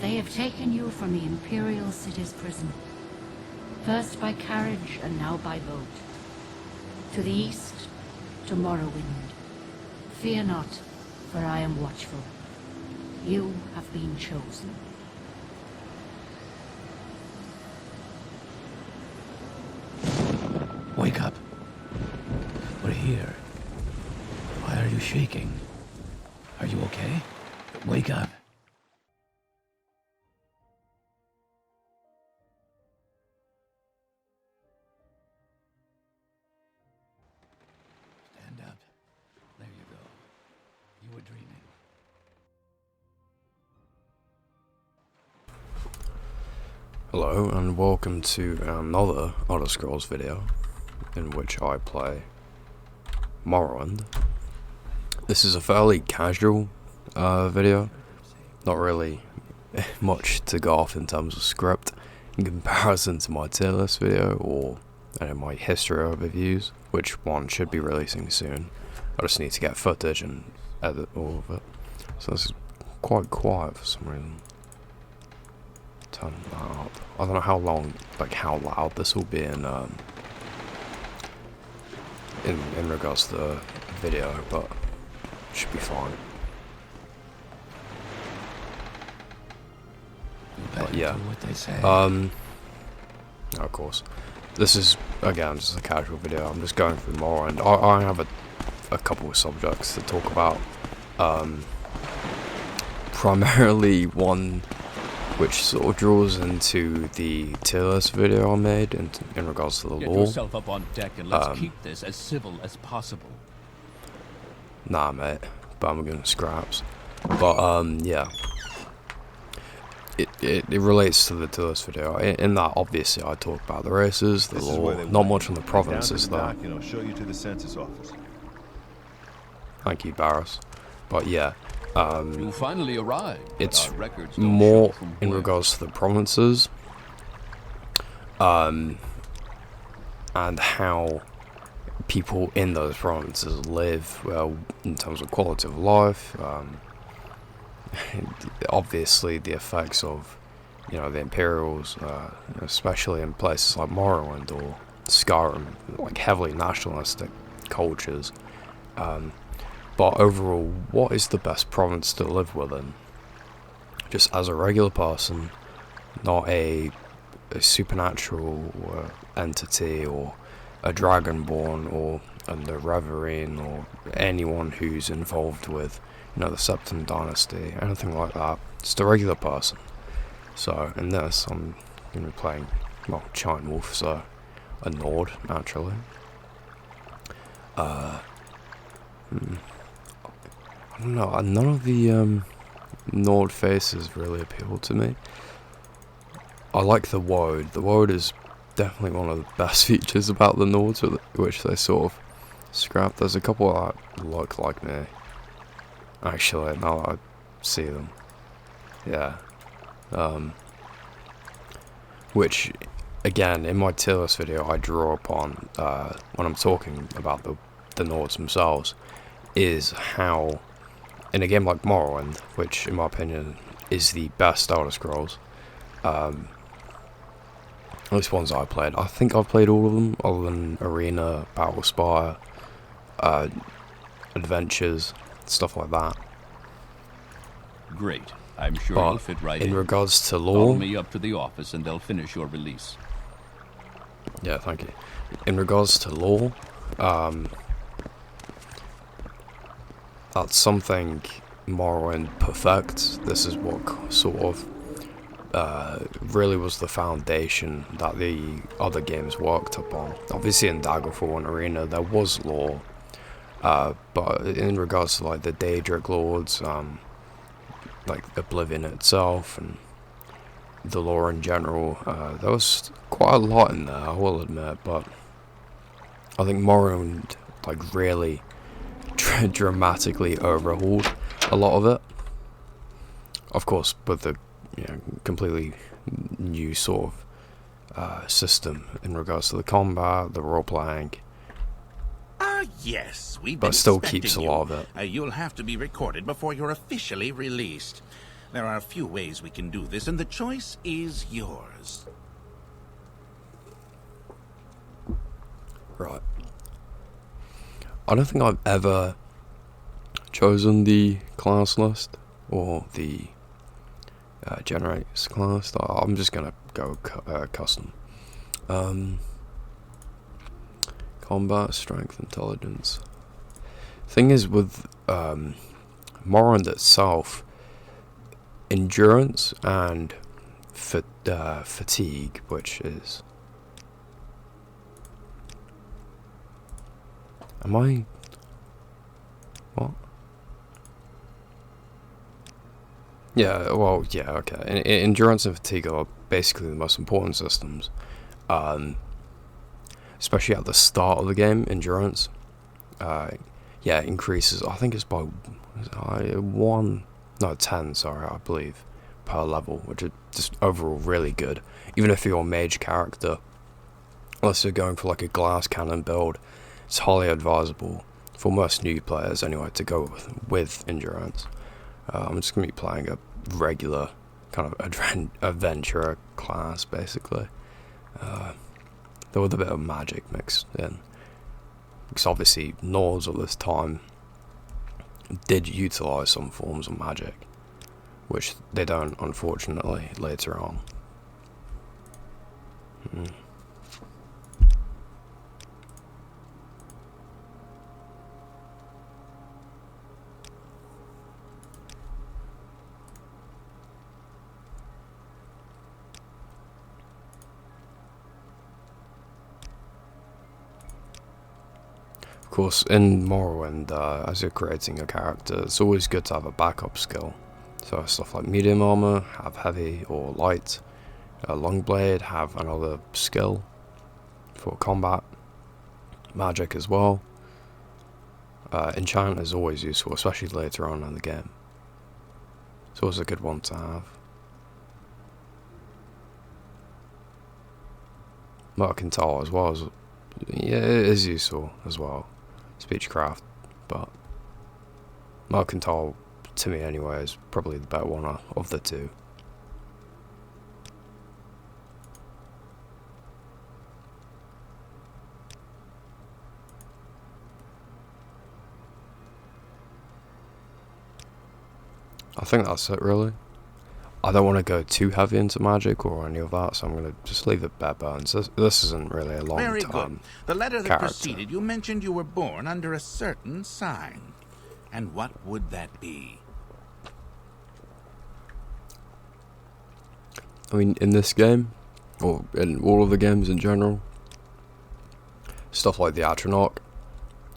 They have taken you from the Imperial City's prison. First by carriage and now by boat. To the east, to Morrowind. Fear not, for I am watchful. You have been chosen. Wake up. We're here. Why are you shaking? Are you okay? Wake up. Stand up. There you go. You were dreaming. Hello and welcome to another Elder Scrolls video in which I play Morrowind. This is a fairly casual video, not really much to go off in terms of script in comparison to my tier list video or my history overviews, which one should be releasing soon. I just need to get footage and edit all of it, so this is quite quiet for some reason. Turn that up. I don't know how long, like how loud this will be in regards to the video, but it should be fine. But yeah, what they say. Of course, this is again just a casual video. I'm just going through more, and I have a couple of subjects to talk about. Primarily one which sort of draws into the tier list video I made in regards to the Get lore. yourself up on deck and let's keep this as civil as possible. Nah, mate, but I'm gonna scraps. But yeah, it relates to the tier list video. In that, obviously, I talk about the races, the lore, not much on the provinces though. I'll show you to the census office. Thank you, Barris. But yeah, You finally arrived. but it's our records don't more show from in where. regards to the provinces, and how people in those provinces live, well, in terms of quality of life. Obviously, the effects of, the Imperials, especially in places like Morrowind or Skyrim, like heavily nationalistic cultures. But overall, what is the best province to live within? Just as a regular person, not a supernatural entity or a dragonborn or a Reverine or anyone who's involved with, the Septim Dynasty, anything like that. Just a regular person. So in this, I'm going to be playing, Giant Wolf, so a Nord, naturally. I don't know, none of the Nord faces really appeal to me. I like the Woad. The Woad is definitely one of the best features about the Nords, which they sort of scrapped. There's a couple that look like me, actually, now that I see them. Yeah. Which, again, in my tier list video, I draw upon when I'm talking about the Nords themselves, is how, in a game like Morrowind, which in my opinion is the best Elder Scrolls, at least ones I played. I think I've played all of them, other than Arena, Battlespire, Adventures, stuff like that. Great. I'm sure But you'll fit right in in. regards to Follow lore, me up to the office and they'll finish your release. yeah, thank you. In regards to lore, that's something Morrowind perfects. This is what sort of really was the foundation that the other games worked upon. Obviously in Daggerfall and Arena there was lore, but in regards to like the Daedric Lords, like Oblivion itself and the lore in general, there was quite a lot in there, I will admit, but I think Morrowind like really dramatically overhauled a lot of it. Of course, with the completely new sort of system in regards to the combat, the role playing. Yes, we've But been still expecting keeps a you. lot of it. You'll have to be recorded before you're officially released. There are a few ways we can do this, and the choice is yours. Right. I don't think I've ever chosen the class list or the generates class. I'm just gonna go custom. Combat, strength, intelligence. Thing is with Morrowind itself, endurance and fatigue, which is... Am I... What? Yeah, well, yeah, okay. Endurance and fatigue are basically the most important systems. Especially at the start of the game, endurance. Yeah, increases, I think it's by 10, sorry, I believe, per level, which is just overall really good. Even if you're a mage character, unless you're going for like a glass cannon build, it's highly advisable for most new players anyway to go with endurance. I'm just going to be playing a regular kind of adventurer class, basically. Though with a bit of magic mixed in. Because obviously, Nords at this time did utilise some forms of magic, which they don't, unfortunately, later on. Of course, in Morrowind, as you're creating a character, it's always good to have a backup skill. So stuff like medium armor, have heavy or light. Long blade, have another skill for combat. Magic as well. Enchant is always useful, especially later on in the game. It's always a good one to have. Mercantile as well, yeah, it is useful as well. Speechcraft, but Mercantile, to me anyway, is probably the better one of the two. I think that's it, really. I don't want to go too heavy into magic or any of that, so I'm going to just leave it bare bones. This isn't really a long Very time. good. The letter that character. preceded you mentioned you were born under a certain sign. And what would that be? I mean, in this game, or in all of the games in general, stuff like the Atronach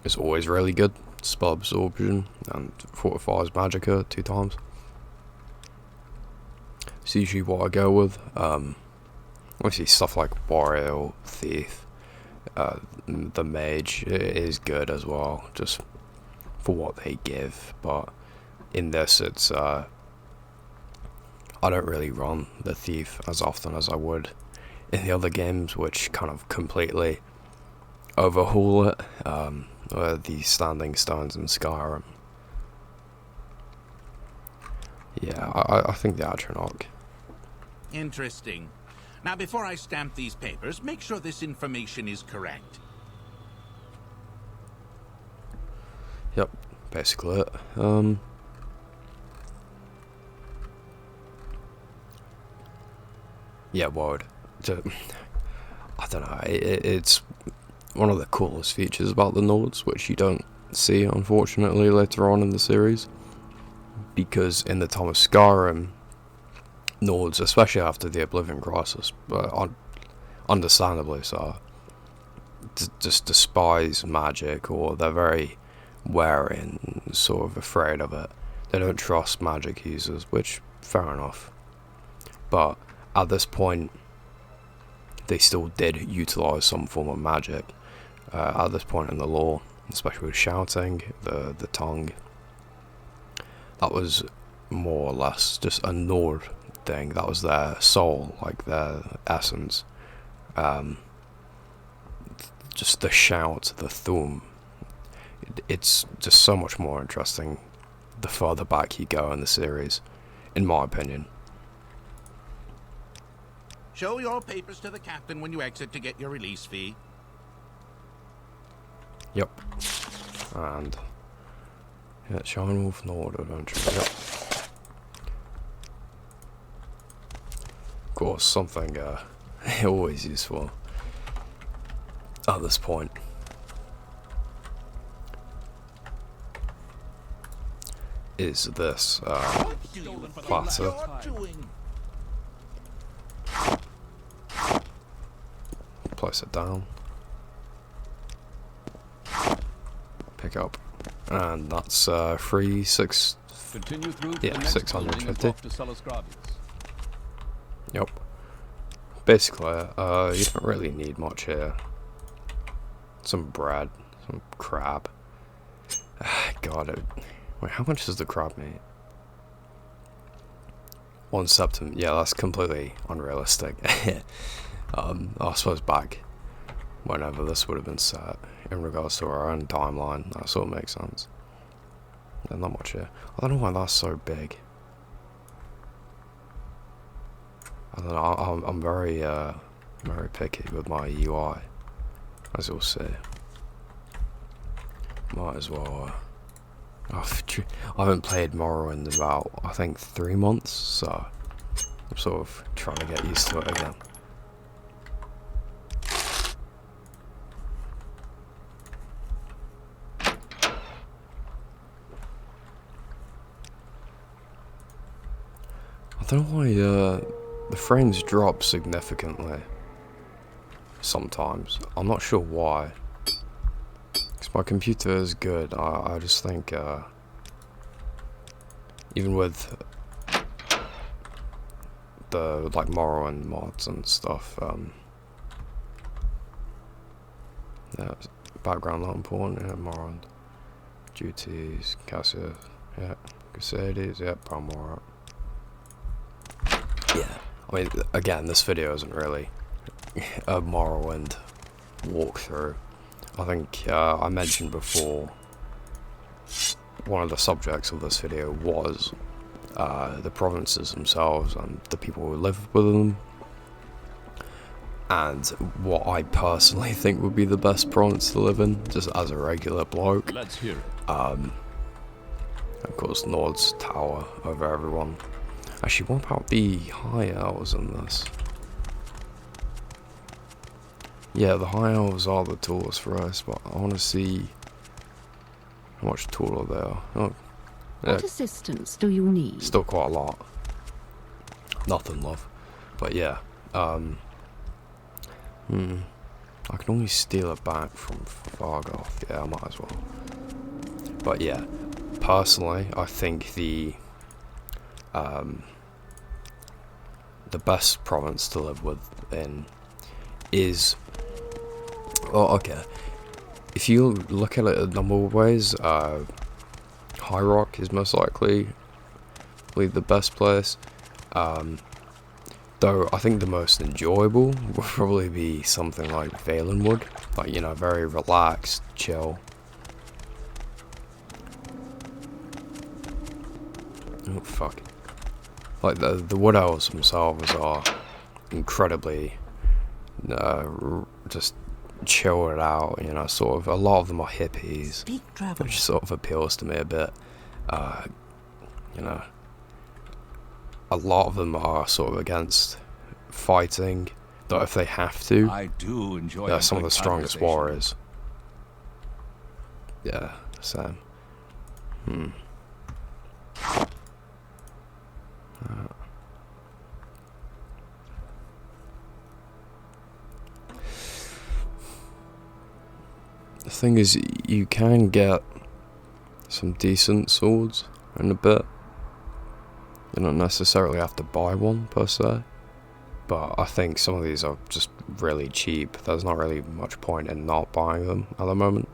is always really good. Spell absorption and fortifies magicka 2 times. It's usually what I go with. Obviously stuff like warrior, thief, the mage is good as well, just for what they give. But in this, it's I don't really run the thief as often as I would in the other games, which kind of completely overhaul it. The standing stones in Skyrim. Yeah, I think the Atronach. Interesting. Now, before I stamp these papers, make sure this information is correct. Yep, basically it. Yeah, word. I don't know. It's one of the coolest features about the Nords, which you don't see, unfortunately, later on in the series. Because in the time of Skyrim, Nords, especially after the Oblivion Crisis, understandably so, just despise magic, or they're very wary and sort of afraid of it. They don't trust magic users, which, fair enough. But at this point, they still did utilise some form of magic. At this point in the lore, especially with shouting, the tongue, that was more or less just a Nord thing. That was their soul, like their essence. Just the shout, the thum. It's just so much more interesting the further back you go in the series. in my opinion. Show your papers to the captain when you exit to get your release fee. Yep. And yeah, Shine Wolf Nord Adventure. Yep. Of course, something always useful at this point. Is this platter. Place it down. Pick up. And that's 650. Continue through to Yeah, the next 650. building and talk to Celes Gravius. Yep. Basically, you don't really need much here. Some bread, some crab. God, wait, how much does the crab meat? 1 septim. Yeah, that's completely unrealistic. I suppose back whenever this would have been set in regards to our own timeline, that sort of makes sense. There's not much here. I don't know why that's so big. I don't know. I'm very picky with my UI, as you'll see. Might as well. I haven't played Morrowind in about, I think, 3 months, so I'm sort of trying to get used to it again. I don't know why the frames drop significantly sometimes. I'm not sure why. Because my computer is good. I just think even with the like Morrowind mods and stuff, yeah, background not important. Yeah, Morrowind duties, Cassius, yeah, Crusaders, yeah, Palmora. Yeah, I mean, again, this video isn't really a Morrowind walkthrough. I think I mentioned before, one of the subjects of this video was the provinces themselves and the people who live with them, and what I personally think would be the best province to live in, just as a regular bloke. Let's hear it. Of course, Nord's tower over everyone. Actually, what about the High Elves in this? Yeah, the High Elves are the tallest for us, but I want to see how much taller they are. Oh, yeah, What assistance do you need? still quite a lot. Nothing, love. But yeah, I can only steal it back from Fargoth. Yeah, I might as well. But yeah, personally, I think the best province to live within is, well, okay, if you look at it a number of ways, High Rock is most likely the best place, though I think the most enjoyable would probably be something like Valenwood, like, you know, very relaxed, chill. Oh fuck. Like the Wood Elves themselves are incredibly just chilled out, you know, sort of. A lot of them are hippies, which sort of appeals to me a bit. You know, a lot of them are sort of against fighting, though if they have to, I do enjoy they're some of the strongest conversation. warriors. Yeah, same. The thing is, you can get some decent swords in a bit. You don't necessarily have to buy one per se, but I think some of these are just really cheap. There's not really much point in not buying them at the moment.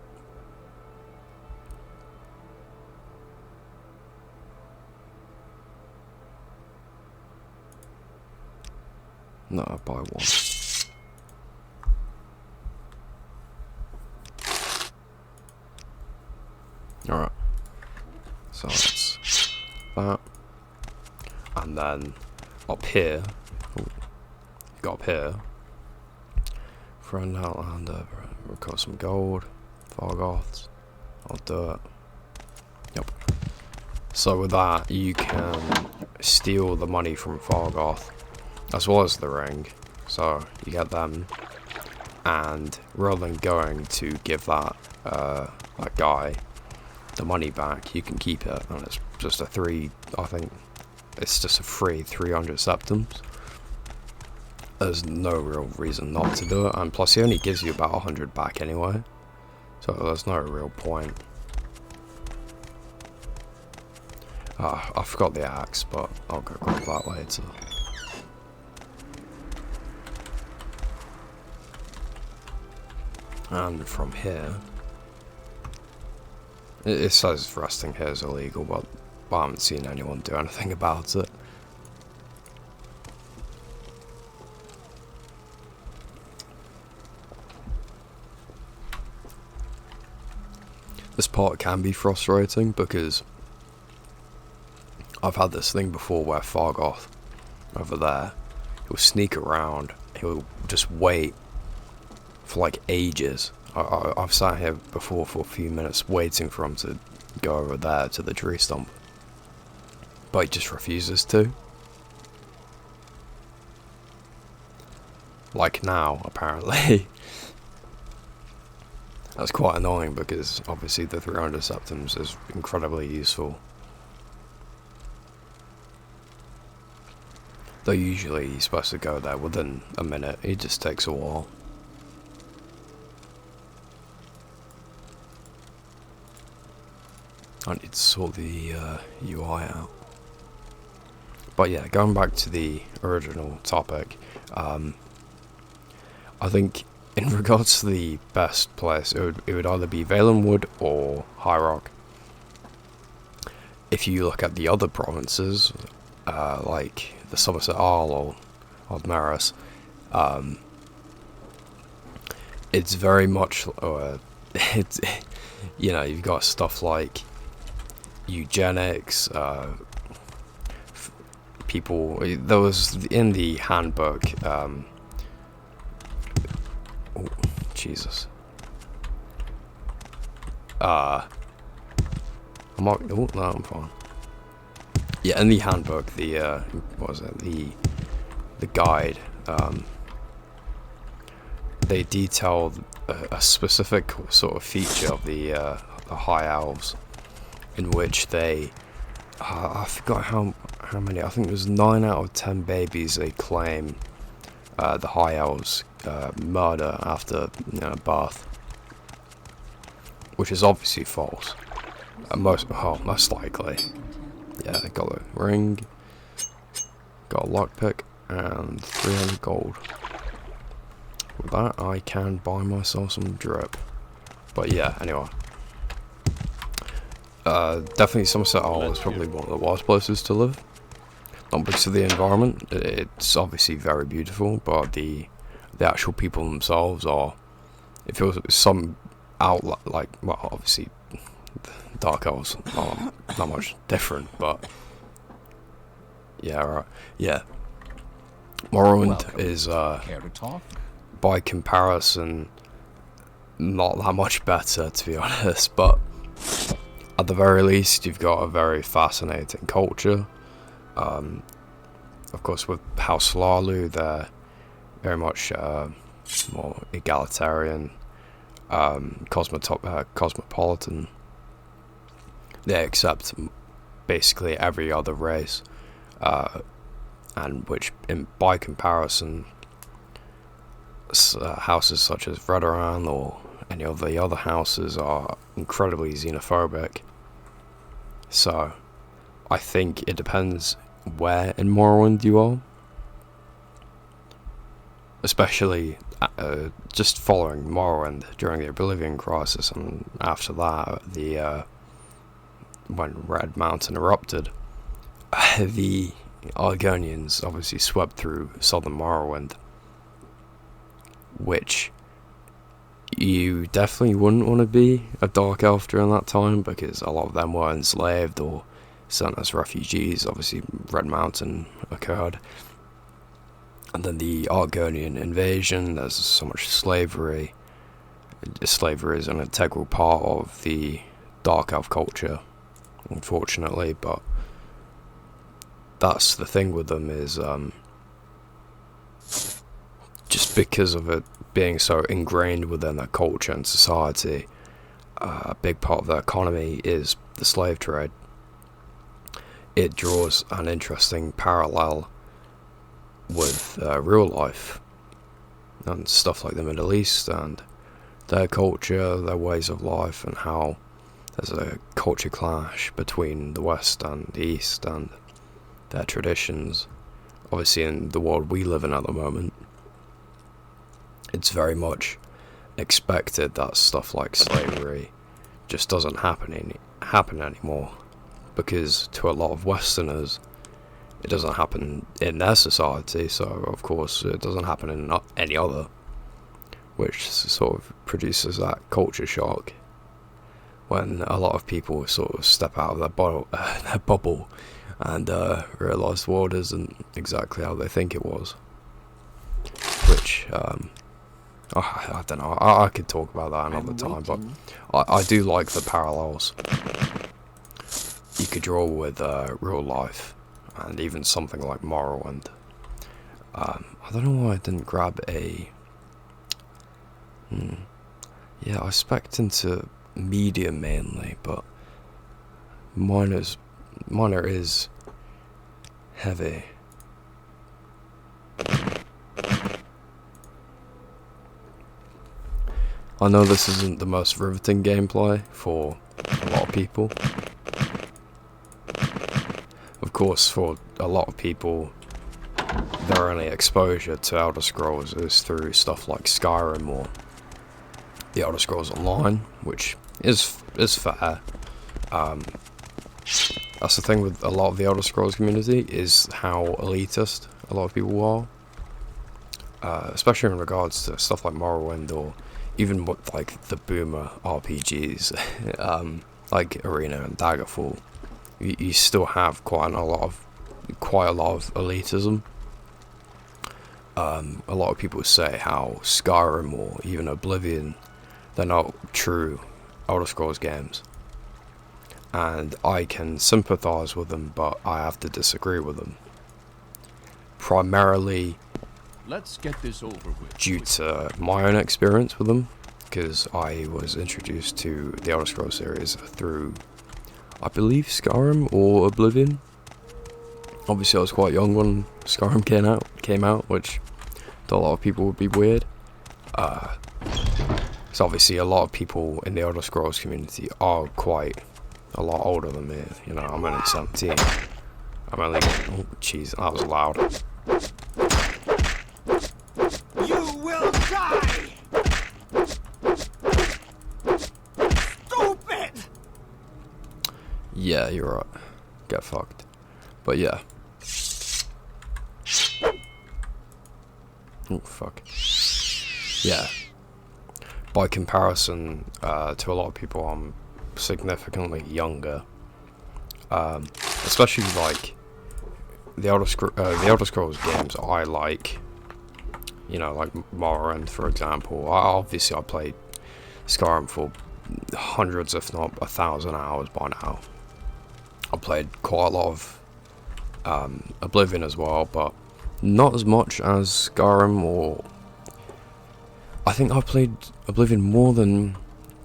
No, I buy one. Alright. So that's that. and then up here, got up here, friend outlander, recover some gold, Fargoths, I'll do it. Yep. So with that, you can steal the money from Fargoth, as well as the ring, so you get them, and rather than going to give that guy the money back, you can keep it, and it's just a free 300 septums. There's no real reason not to do it, and plus he only gives you about 100 back anyway, so there's no real point. I forgot the axe, but I'll go grab that later. And from here, it says resting here is illegal, but I haven't seen anyone do anything about it. This part can be frustrating because I've had this thing before where Fargoth, over there, he'll sneak around, he'll just wait for like ages. I've sat here before for a few minutes waiting for him to go over there to the tree stump, but he just refuses to. Like now, apparently. That's quite annoying because obviously the 300 septums is incredibly useful. Though usually he's supposed to go there within a minute, it just takes a while. I need to sort the UI out. But yeah, going back to the original topic, I think in regards to the best place, it would either be Valenwood or High Rock. If you look at the other provinces, like the Somerset Isle or Odmaris, it's very much, it's, you know, you've got stuff like eugenics, people, there was in the handbook, oh, Jesus, I'm not, oh, no, I'm fine. Yeah, in the handbook, the, what was it, the guide, they detailed a specific sort of feature of the High Elves, in which they, I forgot how many, I think it was 9 out of 10 babies they claim the High Elves murder after, you know, birth, which is obviously false. Most likely. Yeah, got a ring, got a lockpick, and 300 gold. With that, I can buy myself some drip. But yeah, anyway. Definitely Somerset Isle is probably one of the worst places to live. Not because of the environment, it's obviously very beautiful, but the actual people themselves are, if it was some outlet, like, well, obviously Dark Elves are not much different, but yeah, right, yeah. Morrowind is, Care to talk? by comparison, not that much better, to be honest, but at the very least, you've got a very fascinating culture. Of course, with House Lalu, they're very much more egalitarian, cosmopolitan. They accept basically every other race, and which, by comparison, houses such as Redoran or any of the other houses are incredibly xenophobic. So, I think it depends where in Morrowind you are. Especially just following Morrowind during the Oblivion Crisis, and after that, when Red Mountain erupted, the Argonians obviously swept through southern Morrowind, which you definitely wouldn't want to be a Dark Elf during that time, because a lot of them were enslaved or sent as refugees. Obviously, Red Mountain occurred. And then the Argonian invasion, there's so much slavery. Slavery is an integral part of the Dark Elf culture, unfortunately, but that's the thing with them is just because of it being so ingrained within their culture and society, a big part of their economy is the slave trade. It draws an interesting parallel with real life and stuff like the Middle East and their culture, their ways of life, and how there's a culture clash between the West and the East and their traditions. Obviously, in the world we live in at the moment, it's very much expected that stuff like slavery just doesn't happen anymore, because to a lot of Westerners it doesn't happen in their society, so of course it doesn't happen in any other, which sort of produces that culture shock when a lot of people sort of step out of their bubble and realise the world isn't exactly how they think it was. Which, I don't know, I could talk about that another time, but I do like the parallels you could draw with real life, and even something like Morrowind. I don't know why I didn't grab a... Yeah, I spec'd into medium mainly, but minor is heavy. I know this isn't the most riveting gameplay for a lot of people. Of course, for a lot of people, their only exposure to Elder Scrolls is through stuff like Skyrim or the Elder Scrolls Online, which is fair. That's the thing with a lot of the Elder Scrolls community, is how elitist a lot of people are, especially in regards to stuff like Morrowind or even what like the boomer RPGs, like Arena and Daggerfall. You still have quite a lot of elitism. A lot of people say how Skyrim or even Oblivion, they're not true Elder Scrolls games, and I can sympathise with them, but I have to disagree with them. Primarily, let's get this over with. Due to my own experience with them, because I was introduced to the Elder Scrolls series through, I believe, Skyrim or Oblivion. Obviously, I was quite young when Skyrim came out, which to a lot of people would be weird. So obviously, a lot of people in the Elder Scrolls community are quite a lot older than me. You know, I'm only 17. I'm only... Oh, jeez, that was loud. You will die! Stupid! Yeah, you're right. Get fucked. But yeah. Oh, fuck. Yeah. By comparison to a lot of people, I'm significantly younger. Especially like the Elder Scrolls games I like. You know, like Morrowind, for example. Obviously, I played Skyrim for hundreds, if not 1,000 hours by now. I played quite a lot of Oblivion as well, but not as much as Skyrim, or I think I played Oblivion more than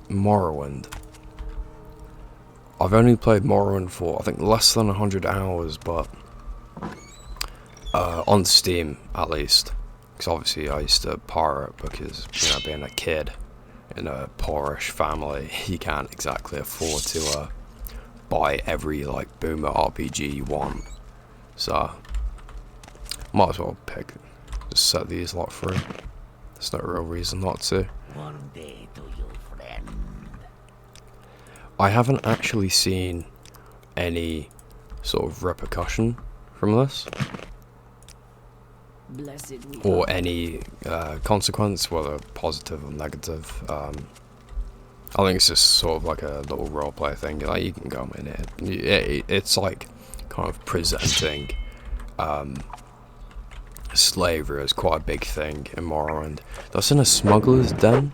Morrowind. I've only played Morrowind for, I think, less than 100 hours, but on Steam, at least. Because obviously I used to pirate, because, you know, being a kid in a poorish family, you can't exactly afford to buy every, like, boomer RPG you want. So, might as well just set these lot free. There's no real reason not to. One day to you, friend. I haven't actually seen any sort of repercussion from this, Blessed we or any consequence, whether positive or negative. I think it's just sort of like a little roleplay thing. Like, you can go in it. It's like kind of presenting slavery as quite a big thing in Morrowind. That's in a smuggler's den,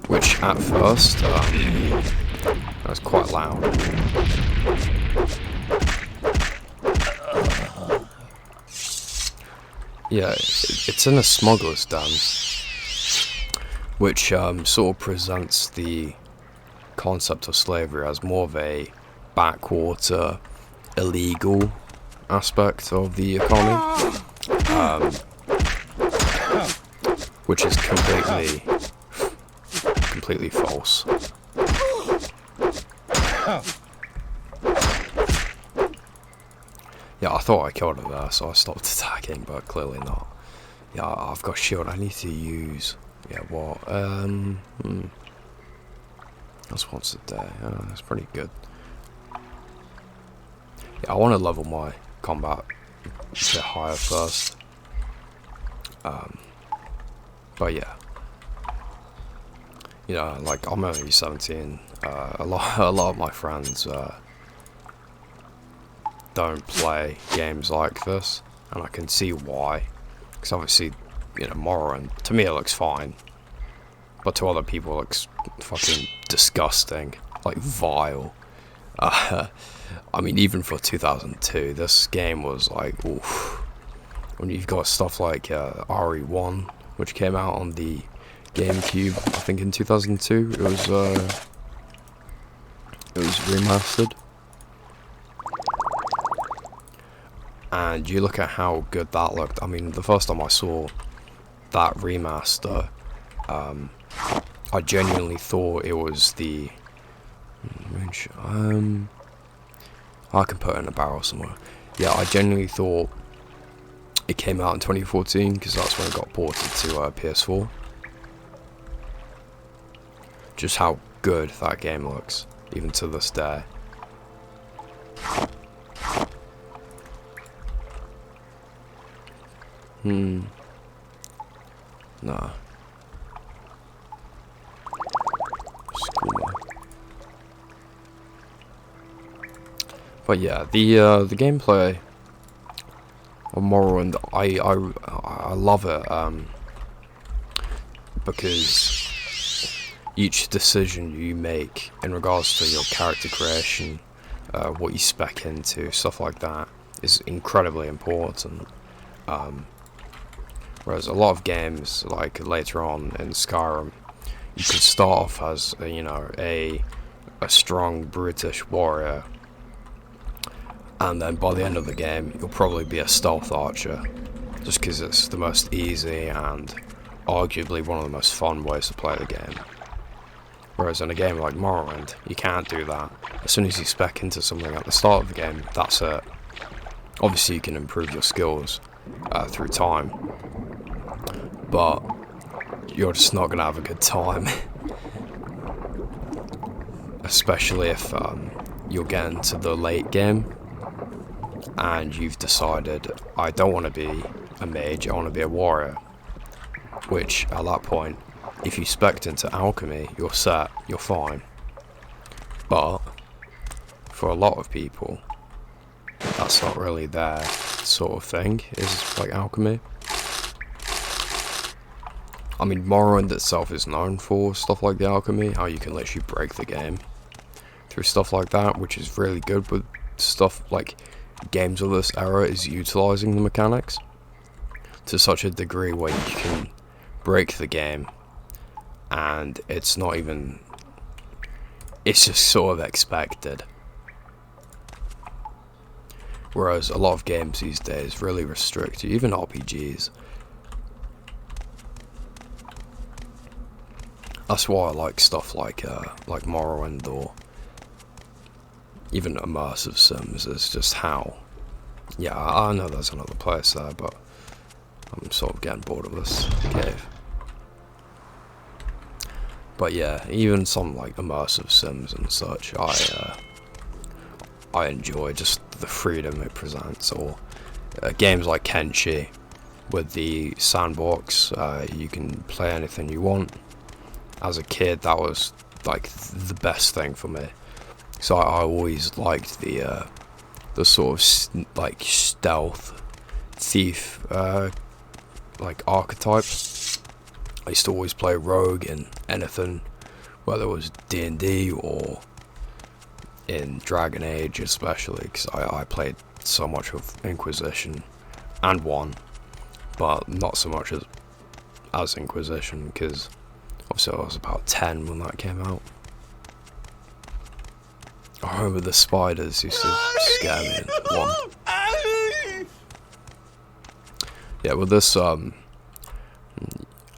which at first was quite loud. Yeah, it's in a smuggler's den, which sort of presents the concept of slavery as more of a backwater, illegal aspect of the economy, which is completely false. Yeah, I thought I killed it there, so I stopped attacking, but clearly not. Yeah, I've got shield. I need to use. Yeah, what? That's once a day. That's pretty good. Yeah, I want to level my combat a bit higher first. But yeah, you know, like, I'm only 17. A lot of my friends don't play games like this, and I can see why. Because obviously, you know, Morrowind, to me it looks fine, but to other people it looks fucking disgusting, like vile. I mean, even for 2002, this game was like, oof. When you've got stuff like RE1, which came out on the GameCube, I think in 2002, it was remastered. And you look at how good that looked. I mean, the first time I saw that remaster, I genuinely thought it was the... I can put it in a barrel somewhere. Yeah, I genuinely thought it came out in 2014, because that's when it got ported to PS4. Just how good that game looks, even to this day. Nah. School. But yeah, the gameplay of Morrowind, I love it, because each decision you make in regards to your character creation, what you spec into, stuff like that, is incredibly important. Whereas a lot of games, like later on in Skyrim, you could start off as a strong British warrior, and then by the end of the game you'll probably be a stealth archer, just because it's the most easy and arguably one of the most fun ways to play the game. Whereas in a game like Morrowind, you can't do that. As soon as you spec into something at the start of the game, that's it. Obviously you can improve your skills through time, but you're just not going to have a good time. Especially if you're getting to the late game and you've decided, I don't want to be a mage, I want to be a warrior. Which, at that point, if you spec'd into alchemy, you're set, you're fine. But, for a lot of people, that's not really their sort of thing, is like alchemy. I mean, Morrowind itself is known for stuff like the alchemy, how you can literally break the game through stuff like that, which is really good, but stuff like games of this era is utilizing the mechanics to such a degree where you can break the game and it's not even, it's just sort of expected. Whereas a lot of games these days really restrict you, even RPGs. That's why I like stuff like Morrowind, or even immersive sims. It's just how, yeah, I know there's another place there, but I'm sort of getting bored of this cave. But yeah, even some like immersive sims and such, I enjoy just the freedom it presents. Or games like Kenshi with the sandbox, you can play anything you want. as a kid, that was like the best thing for me. So I always liked the sort of like stealth thief like archetype. I used to always play rogue in anything, whether it was D&D or in Dragon Age especially, because I played so much of Inquisition and 1, but not so much as Inquisition, because obviously I was about 10 when that came out. I remember the spiders used to scare me in 1. Yeah, with this, I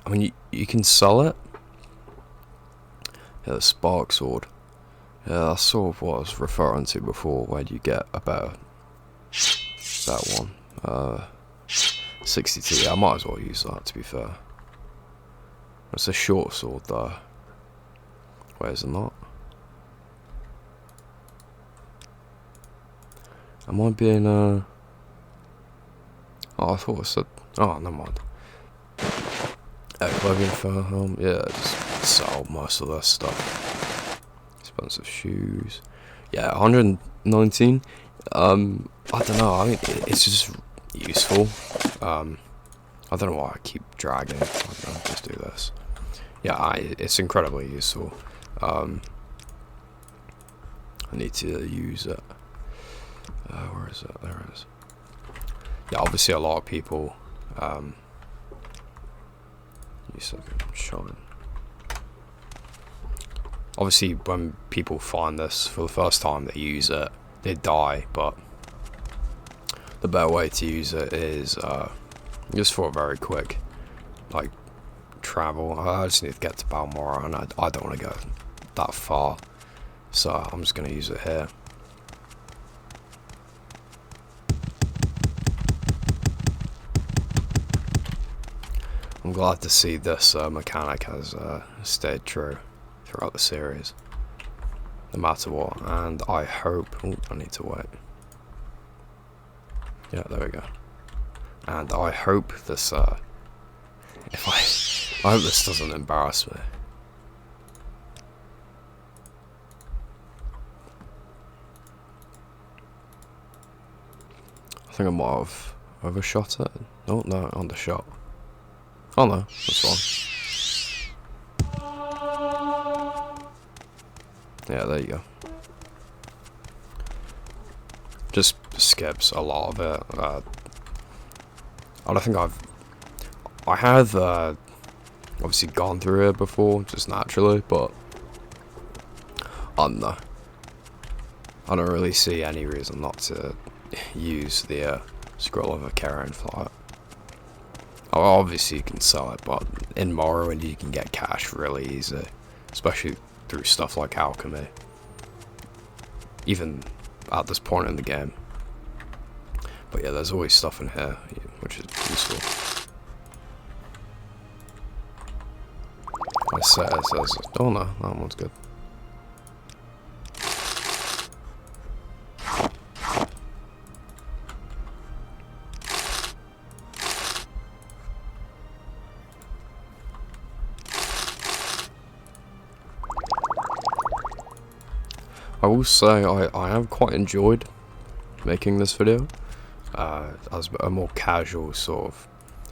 mean, you can sell it. Yeah, the spark sword. Yeah, that's sort of what I was referring to before. Where do you get a better one? 62. Yeah, I might as well use that, to be fair. It's a short sword though. Where is it not? Am I being Oh, I thought it said. Oh, never mind. Clothing for home. Yeah, just sell most of this stuff. Expensive shoes. Yeah, 119. I don't know. I mean, it's just useful. I don't know why I keep dragging. I don't know, just do this. Yeah, it's incredibly useful. I need to use it. Where is it? There it is. Yeah, obviously a lot of people use something shine. Obviously when people find this for the first time, they use it, they die, but the better way to use it is just for a very quick like travel. I just need to get to Balmoral and I don't want to go that far, so I'm just going to use it here. I'm glad to see this mechanic has stayed true throughout the series, no matter what, and I hope... Oh, I need to wait. Yeah, there we go. And I hope this... I hope this doesn't embarrass me. I think I might have overshot it. Oh, no, undershot. Oh no, that's fine. Yeah, there you go. Just skips a lot of it. I don't think I have obviously gone through it before, just naturally, but I don't know. I don't really see any reason not to use the Scroll of a Carrion Flight. Obviously you can sell it, but in Morrowind you can get cash really easy, especially through stuff like alchemy, even at this point in the game. But yeah, there's always stuff in here which is useful. It says, oh no, that one's good. I will say I have quite enjoyed making this video as a more casual sort of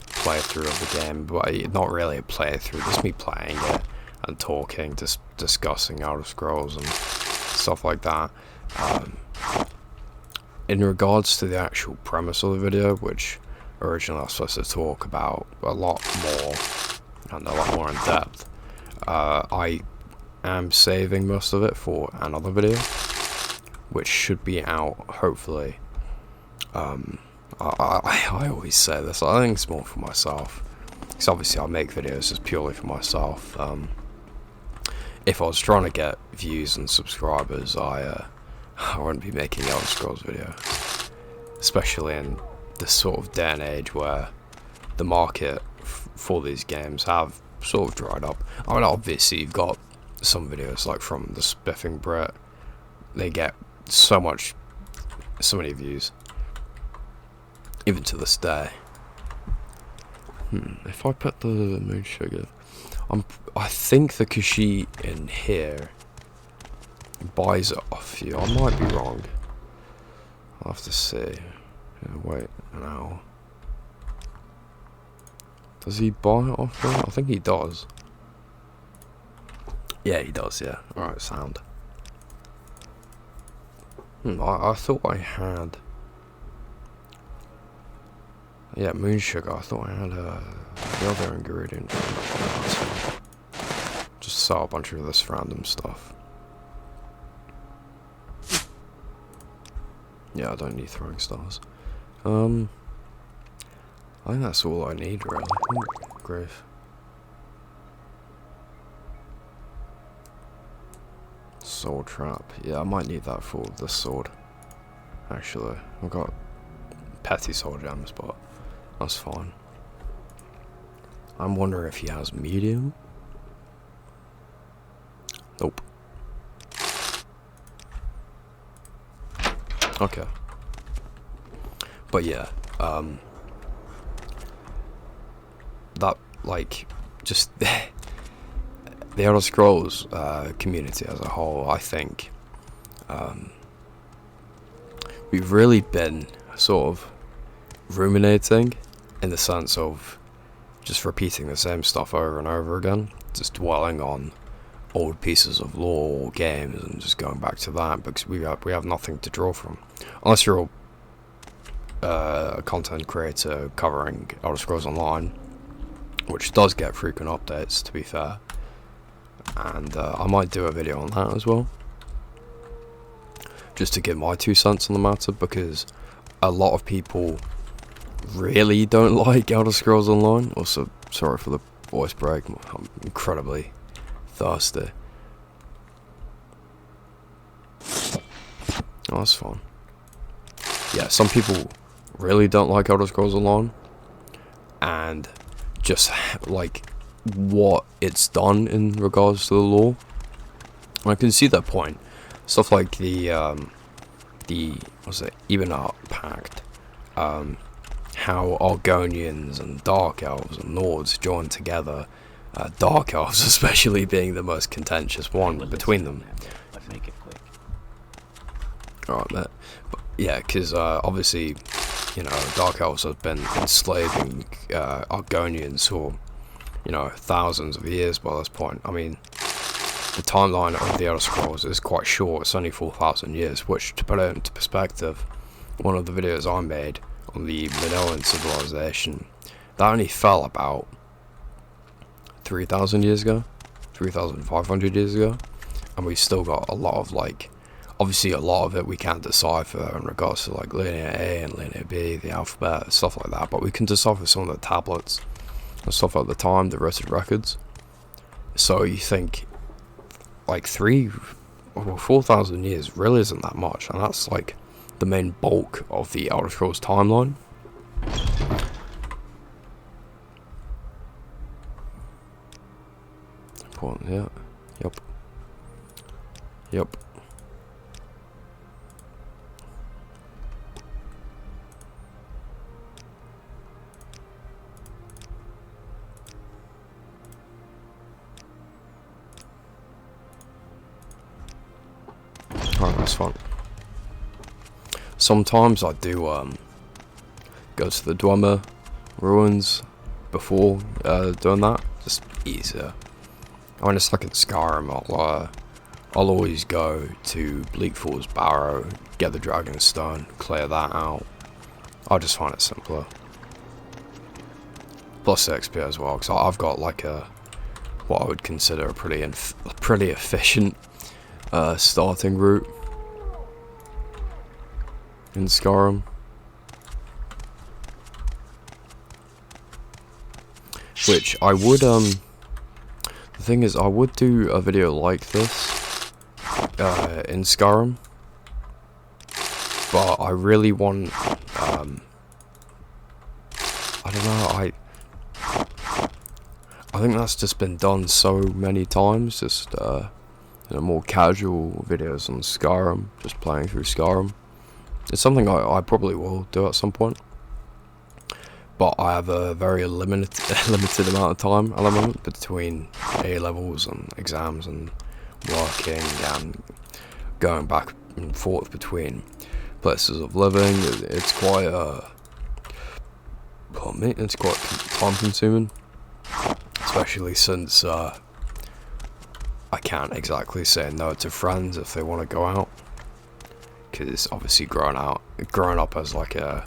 playthrough of the game, but not really a playthrough, just me playing it and talking, just discussing Elder Scrolls and stuff like that. In regards to the actual premise of the video, which originally I was supposed to talk about a lot more and a lot more in depth, I am saving most of it for another video, which should be out hopefully. I always say this, I think it's more for myself, because obviously I make videos just purely for myself. If I was trying to get views and subscribers, I wouldn't be making Elder Scrolls video, especially in this sort of day and age where the market for these games have sort of dried up. I mean, obviously you've got some videos like from the Spiffing Brit, they get so many views, even to this day. If I put the moon sugar, I think the Kushi in here buys it off you. I might be wrong. I'll have to see. Wait an hour. Does he buy it off me? I think he does. Yeah, he does, yeah. Alright, sound. I thought I had... Yeah, moon sugar. I thought I had the other ingredient. Just saw a bunch of this random stuff. Yeah, I don't need throwing stars. I think that's all I need, really. Grave. Sword trap. Yeah, I might need that for this sword. Actually, I've got petty sword gems, but that's fine. I'm wondering if he has medium. Nope. Okay. But yeah, that, like, just the Elder Scrolls community as a whole, I think, we've really been sort of ruminating in the sense of just repeating the same stuff over and over again, just dwelling on old pieces of lore or games and just going back to that, because we have nothing to draw from, unless you're a content creator covering Elder Scrolls Online, which does get frequent updates, to be fair, and I might do a video on that as well, just to give my 2 cents on the matter, because a lot of people really don't like Elder Scrolls Online. Also, sorry for the voice break, I'm incredibly thirsty. Oh, that's fun. Yeah, some people really don't like Elder Scrolls Online, and just like what it's done in regards to the lore. I can see that point. Stuff like the what's it, Even Art Pact, how Argonians and Dark Elves and Nords join together, Dark Elves especially being the most contentious one between them. But make it quick. Alright, mate. But yeah, because obviously, you know, Dark Elves have been enslaving Argonians for, you know, thousands of years by this point. I mean, the timeline of the Elder Scrolls is quite short. It's only 4,000 years, which, to put it into perspective, one of the videos I made on the Minoan civilization, that only fell about 3,000 years ago, 3,500 years ago, and we've still got a lot of, like, obviously a lot of it we can't decipher in regards to, like, linear A and linear B, the alphabet, stuff like that, but we can decipher some of the tablets and stuff at the time, the written records. So you think, like, 4,000 years really isn't that much, and that's like the main bulk of the Elder Scrolls timeline. Important, yeah. Yep. Alright, that's fun. Sometimes I do go to the Dwemer ruins before doing that. Just easier. I mean, it's like in Skyrim, I'll always go to Bleakfall's Barrow, get the Dragon's Stone, clear that out. I just find it simpler. Plus the XP as well, because I've got like what I would consider a pretty efficient starting route in Skyrim. Which I would, the thing is, I would do a video like this in Skyrim, but I really want, I don't know, I think that's just been done so many times, just you know, more casual videos on Skyrim, just playing through Skyrim. It's something I probably will do at some point, but I have a very limited amount of time at the moment between A-levels and exams and working and going back and forth between places of living. It's quite it's quite time consuming, especially since I can't exactly say no to friends if they want to go out, because obviously growing up as like a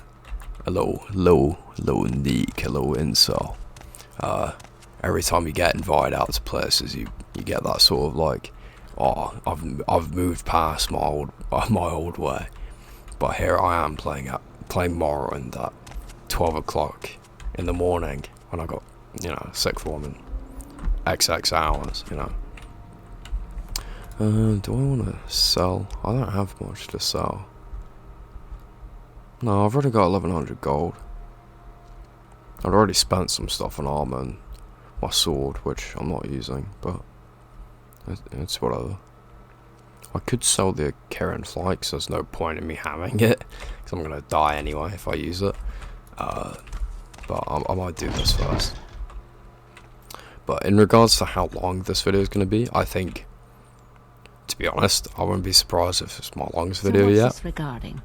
little neek, a little incel, every time you get invited out to places, you get that sort of like, oh, I've moved past my old way, but here I am playing Morrowind at 12 o'clock in the morning when I got, you know, sixth form in XX hours, you know. Do I want to sell? I don't have much to sell. No, I've already got 1100 gold. I'd already spent some stuff on armor and my sword, which I'm not using, but it's whatever. I could sell the Karen flight, because there's no point in me having it, because I'm going to die anyway if I use it. But I might do this first. But in regards to how long this video is going to be, I think, to be honest, I wouldn't be surprised if it's my longest video yet. What's this regarding?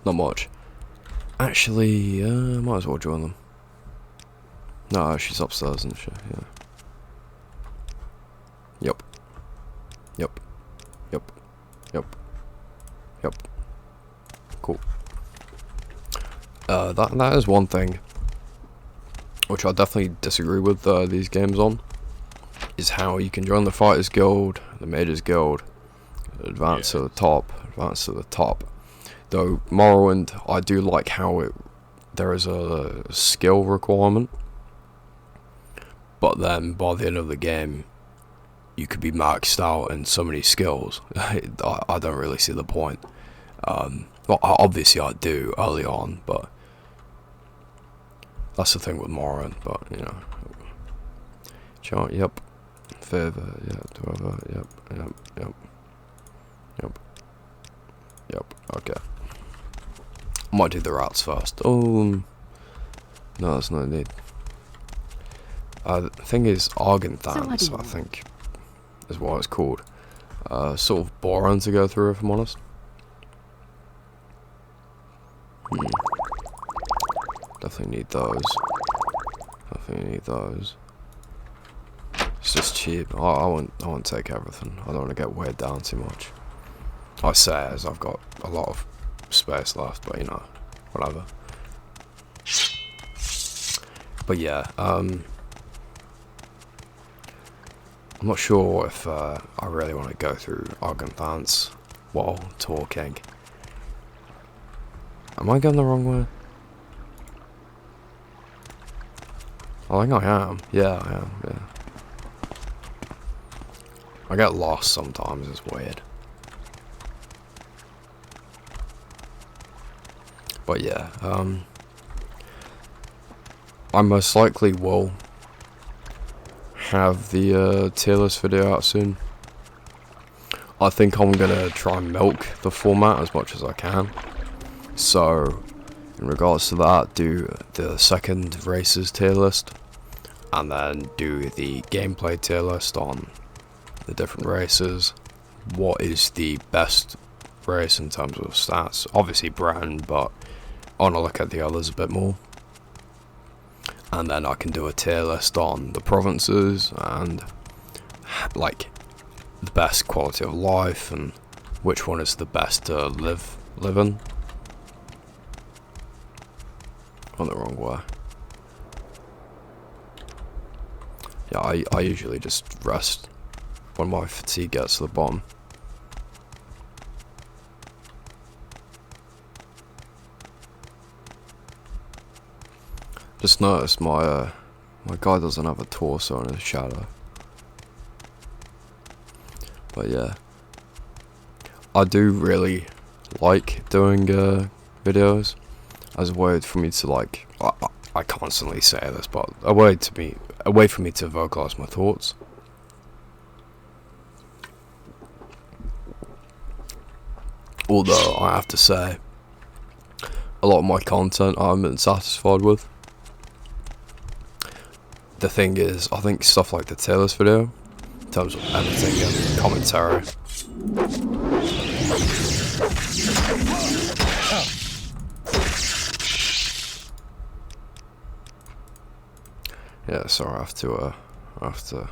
Not much. Actually, might as well join them. No, she's upstairs and shit, yeah. Yep. Yep. Yep. Yep. Yep. Cool. That is one thing which I definitely disagree with these games on, is how you can join the Fighters Guild, the Mages Guild, advance to the top. Though Morrowind, I do like how there is a skill requirement, but then by the end of the game, you could be maxed out in so many skills. I don't really see the point. Well, obviously I do early on, but that's the thing with Morrowind. But you know, yep, favor, yep, yep. Okay, I might do the routes first. Oh, no, there's no need. The thing is, Argenthans, I think, is what it's called. Sort of boring to go through, if I'm honest. Definitely need those. It's just cheap. I won't take everything. I don't want to get weighed down too much. I say as I've got a lot of space left, but you know, whatever. But yeah, I'm not sure if I really want to go through Argenthans while talking. Am I going the wrong way? I think I am. Yeah, I am. Yeah. I get lost sometimes. It's weird. But yeah, I most likely will have the tier list video out soon. I think I'm gonna try and milk the format as much as I can. So, in regards to that, do the second races tier list, and then do the gameplay tier list on the different races. What is the best race in terms of stats? Obviously Britain, but I want to look at the others a bit more. And then I can do a tier list on the provinces and like the best quality of life and which one is the best to live in. Went the wrong way. Yeah, I usually just rest when my fatigue gets to the bottom. Just noticed my guy doesn't have a torso in his shadow. But yeah, I do really like doing videos as a way for me to like, I constantly say this, but a way for me to vocalize my thoughts. Although I have to say, a lot of my content I'm satisfied with. The thing is, I think stuff like the tier list video, in terms of editing and commentary, yeah, sorry, I have to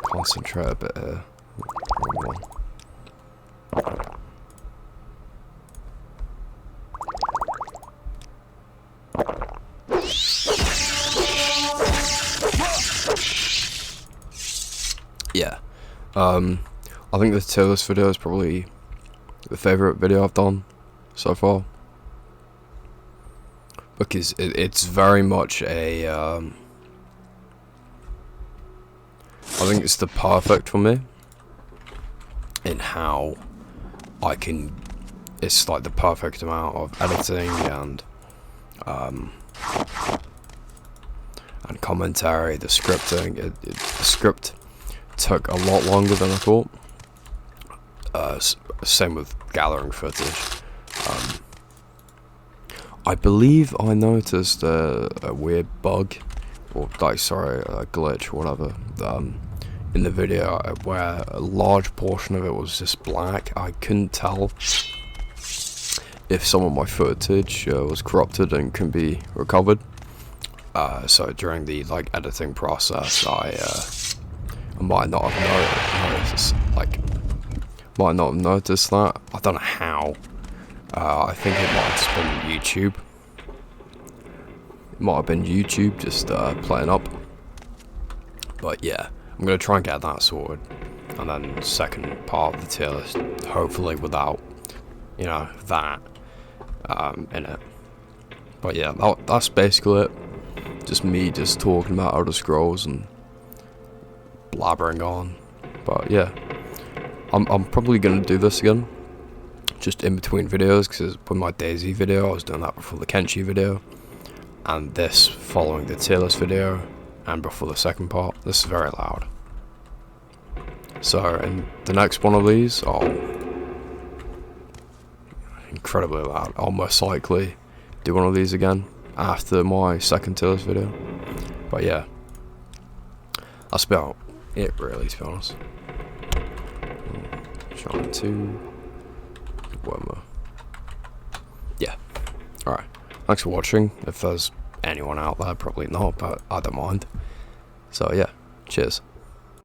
concentrate a bit here. Yeah, I think the tier list video is probably the favourite video I've done so far, because it's very much a, I think it's the perfect for me in how it's like the perfect amount of editing and commentary, the scripting. The script took a lot longer than I thought. Same with gathering footage. I believe I noticed a weird bug, or like, sorry, a glitch, or whatever, in the video where a large portion of it was just black. I couldn't tell if some of my footage was corrupted and can be recovered. So during the editing process, I might not have noticed that. I don't know how. I think it might have just been YouTube. It might have been YouTube just playing up. But yeah, I'm gonna try and get that sorted, and then second part of the tier list, hopefully without, that in it. But yeah, that's basically it. Just me just talking about Elder Scrolls and blabbering on. But yeah, I'm probably gonna do this again, just in between videos, because with my DayZ video I was doing that before the Kenshi video, and this following the tier list video, and before the second part. This is very loud. So in the next one of these, incredibly loud. I'll most likely do one of these again after my second tier list video. But yeah, that's about it really, to be honest. Trying to yeah, alright, thanks for watching. If there's anyone out there, probably not, but I don't mind. So yeah, cheers.